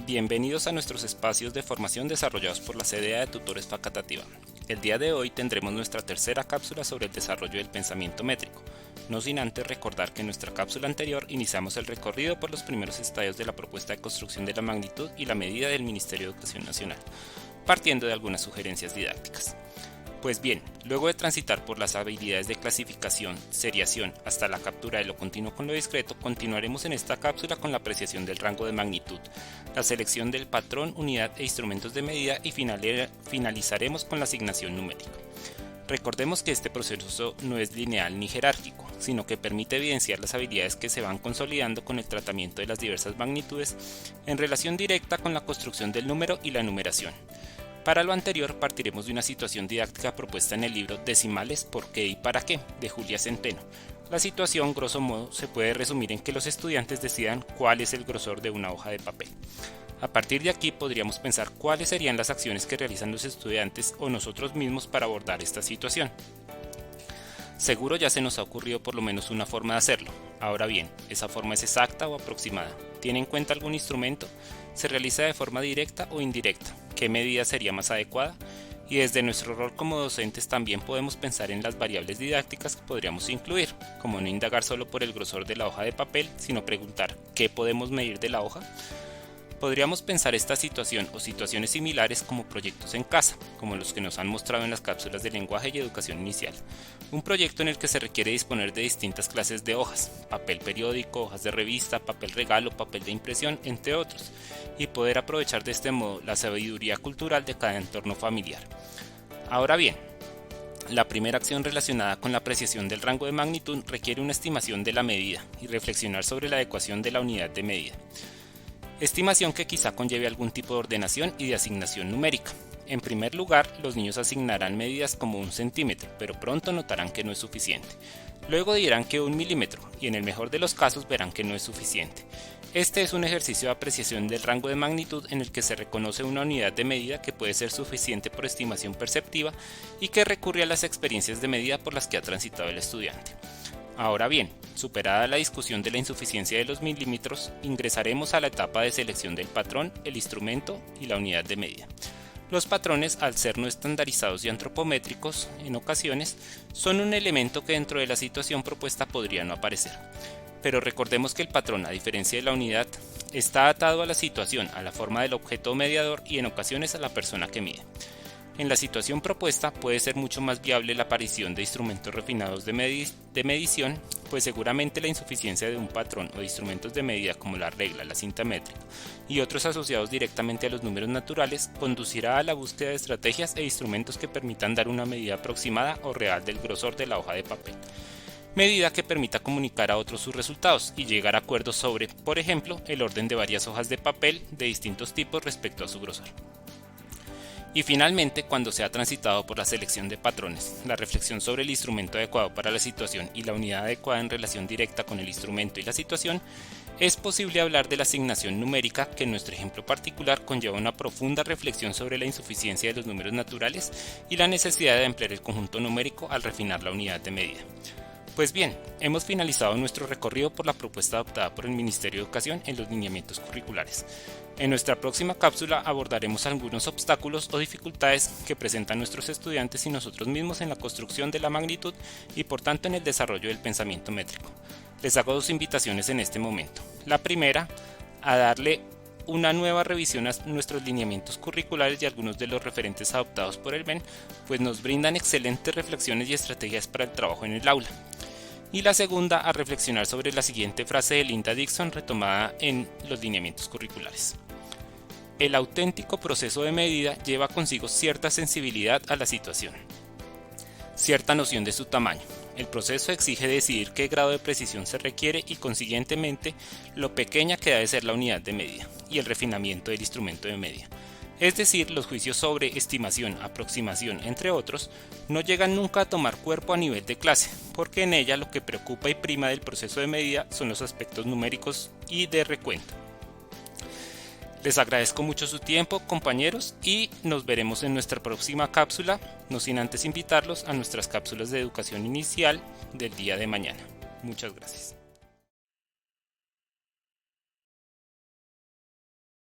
Bienvenidos a nuestros espacios de formación desarrollados por la CDA de Tutores Facatativá. El día de hoy tendremos nuestra tercera cápsula sobre el desarrollo del pensamiento métrico, no sin antes recordar que en nuestra cápsula anterior iniciamos el recorrido por los primeros estadios de la propuesta de construcción de la magnitud y la medida del Ministerio de Educación Nacional, partiendo de algunas sugerencias didácticas. Pues bien, luego de transitar por las habilidades de clasificación, seriación, hasta la captura de lo continuo con lo discreto, continuaremos en esta cápsula con la apreciación del rango de magnitud, la selección del patrón, unidad e instrumentos de medida y finalizaremos con la asignación numérica. Recordemos que este proceso no es lineal ni jerárquico, sino que permite evidenciar las habilidades que se van consolidando con el tratamiento de las diversas magnitudes en relación directa con la construcción del número y la enumeración. Para lo anterior partiremos de una situación didáctica propuesta en el libro Decimales, ¿por qué y para qué?, de Julia Centeno. La situación, grosso modo, se puede resumir en que los estudiantes decidan cuál es el grosor de una hoja de papel. A partir de aquí podríamos pensar cuáles serían las acciones que realizan los estudiantes o nosotros mismos para abordar esta situación. Seguro ya se nos ha ocurrido por lo menos una forma de hacerlo. Ahora bien, ¿esa forma es exacta o aproximada? ¿Tiene en cuenta algún instrumento? ¿Se realiza de forma directa o indirecta? ¿Qué medida sería más adecuada? Y desde nuestro rol como docentes también podemos pensar en las variables didácticas que podríamos incluir, como no indagar solo por el grosor de la hoja de papel, sino preguntar ¿qué podemos medir de la hoja? Podríamos pensar esta situación o situaciones similares como proyectos en casa, como los que nos han mostrado en las cápsulas de lenguaje y educación inicial. Un proyecto en el que se requiere disponer de distintas clases de hojas, papel periódico, hojas de revista, papel regalo, papel de impresión, entre otros, y poder aprovechar de este modo la sabiduría cultural de cada entorno familiar. Ahora bien, la primera acción relacionada con la apreciación del rango de magnitud requiere una estimación de la medida y reflexionar sobre la adecuación de la unidad de medida. Estimación que quizá conlleve algún tipo de ordenación y de asignación numérica. En primer lugar, los niños asignarán medidas como 1 centímetro, pero pronto notarán que no es suficiente. Luego dirán que 1 milímetro, y en el mejor de los casos verán que no es suficiente. Este es un ejercicio de apreciación del rango de magnitud en el que se reconoce una unidad de medida que puede ser suficiente por estimación perceptiva y que recurre a las experiencias de medida por las que ha transitado el estudiante. Ahora bien, superada la discusión de la insuficiencia de los milímetros, ingresaremos a la etapa de selección del patrón, el instrumento y la unidad de medida. Los patrones, al ser no estandarizados y antropométricos, en ocasiones, son un elemento que dentro de la situación propuesta podría no aparecer. Pero recordemos que el patrón, a diferencia de la unidad, está atado a la situación, a la forma del objeto mediador y en ocasiones a la persona que mide. En la situación propuesta puede ser mucho más viable la aparición de instrumentos refinados de medición, pues seguramente la insuficiencia de un patrón o de instrumentos de medida como la regla, la cinta métrica y otros asociados directamente a los números naturales conducirá a la búsqueda de estrategias e instrumentos que permitan dar una medida aproximada o real del grosor de la hoja de papel. Medida que permita comunicar a otros sus resultados y llegar a acuerdos sobre, por ejemplo, el orden de varias hojas de papel de distintos tipos respecto a su grosor. Y finalmente, cuando se ha transitado por la selección de patrones, la reflexión sobre el instrumento adecuado para la situación y la unidad adecuada en relación directa con el instrumento y la situación, es posible hablar de la asignación numérica que en nuestro ejemplo particular conlleva una profunda reflexión sobre la insuficiencia de los números naturales y la necesidad de emplear el conjunto numérico al refinar la unidad de medida. Pues bien, hemos finalizado nuestro recorrido por la propuesta adoptada por el Ministerio de Educación en los lineamientos curriculares. En nuestra próxima cápsula abordaremos algunos obstáculos o dificultades que presentan nuestros estudiantes y nosotros mismos en la construcción de la magnitud y por tanto en el desarrollo del pensamiento métrico. Les hago dos invitaciones en este momento. La primera, a darle una nueva revisión a nuestros lineamientos curriculares y algunos de los referentes adoptados por el BEN, pues nos brindan excelentes reflexiones y estrategias para el trabajo en el aula. Y la segunda, a reflexionar sobre la siguiente frase de Linda Dixon retomada en los lineamientos curriculares. El auténtico proceso de medida lleva consigo cierta sensibilidad a la situación, cierta noción de su tamaño. El proceso exige decidir qué grado de precisión se requiere y consiguientemente lo pequeña que debe ser la unidad de medida y el refinamiento del instrumento de medida. Es decir, los juicios sobre estimación, aproximación, entre otros, no llegan nunca a tomar cuerpo a nivel de clase, porque en ella lo que preocupa y prima del proceso de medida son los aspectos numéricos y de recuento. Les agradezco mucho su tiempo, compañeros, y nos veremos en nuestra próxima cápsula, no sin antes invitarlos a nuestras cápsulas de educación inicial del día de mañana. Muchas gracias.